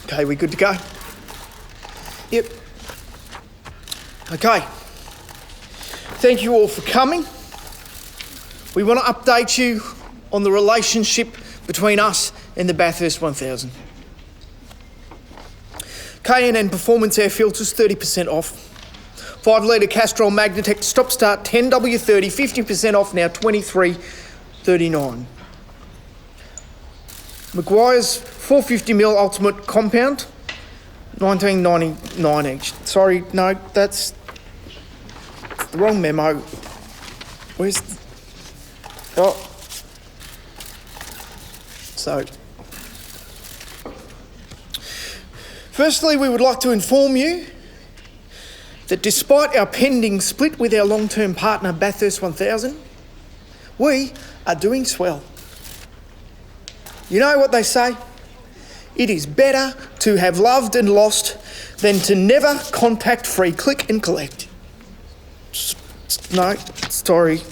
Okay, we good to go? Yep. Okay. Thank you all for coming. We want to update you on the relationship between us and the Bathurst 1000. K&N Performance Air Filters, 30% off. 5 litre Castrol Magnatec Stop Start 10W30, 50% off now, $23.39. Maguire's 450ml Ultimate Compound, $19.99 each. Sorry, no, that's the wrong memo. Where's... Oh. So... Firstly, we would like to inform you that despite our pending split with our long-term partner Bathurst 1000, we are doing swell. You know what they say? It is better to have loved and lost than to never contact free click and collect. No, sorry.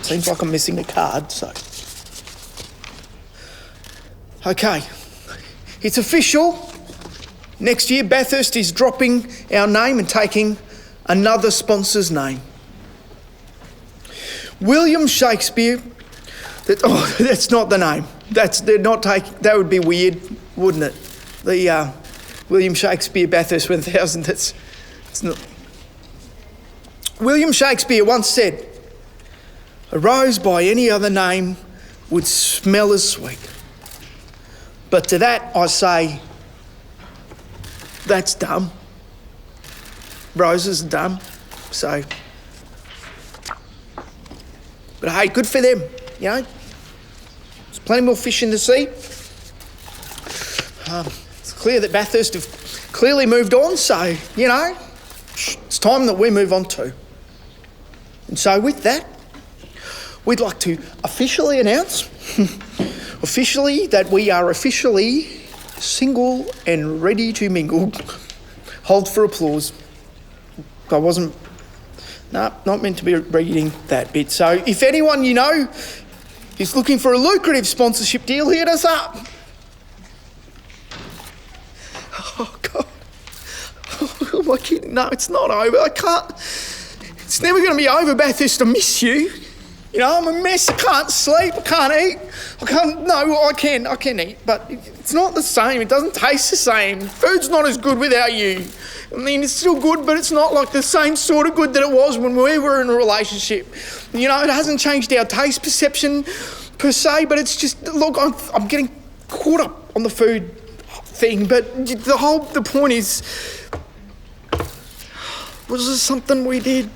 Seems like I'm missing a card, so... Okay, it's official. Next year, Bathurst is dropping our name and taking another sponsor's name. William Shakespeare... that's not the name. That would be weird, wouldn't it? The William Shakespeare Bathurst 1000, it's not... William Shakespeare once said, "A rose by any other name would smell as sweet." But to that I say, that's dumb. Roses are dumb, so... But hey, good for them, you know? There's plenty more fish in the sea. It's clear that Bathurst have clearly moved on, so, you know, it's time that we move on too. And so with that, we'd like to officially announce, that we are officially single and ready to mingle. Hold for applause. Not meant to be reading that bit. So if anyone you know is looking for a lucrative sponsorship deal, hit us up. Oh, God. Oh, am I kidding? No, it's not over. I can't... It's never going to be over, Bathurst. I miss you. You know, I'm a mess. I can't sleep. I can't eat. I can eat, but it's not the same. It doesn't taste the same. Food's not as good without you. I mean, it's still good, but it's not like the same sort of good that it was when we were in a relationship. You know, it hasn't changed our taste perception per se, but it's just, look, I'm getting caught up on the food thing, but the point is, was this something we did?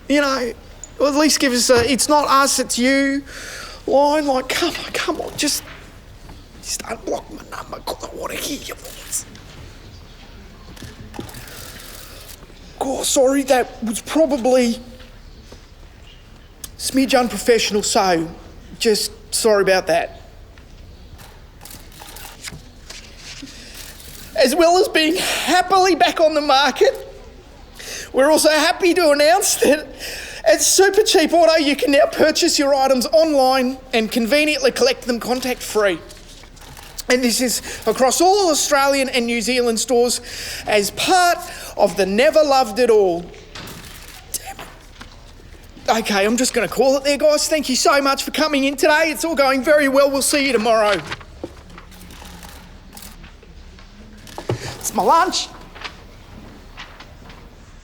You know, or at least give us a, it's not us, it's you line. Like, come on, just unblock my number because I want to hear your voice. Oh, sorry, that was probably smidge unprofessional, so just sorry about that. As well as being happily back on the market, we're also happy to announce that at Supercheap Auto, you can now purchase your items online and conveniently collect them contact-free. And this is across all Australian and New Zealand stores as part of the Never Loved It All. Damn it. Okay, I'm just going to call it there, guys. Thank you so much for coming in today. It's all going very well. We'll see you tomorrow. It's my lunch.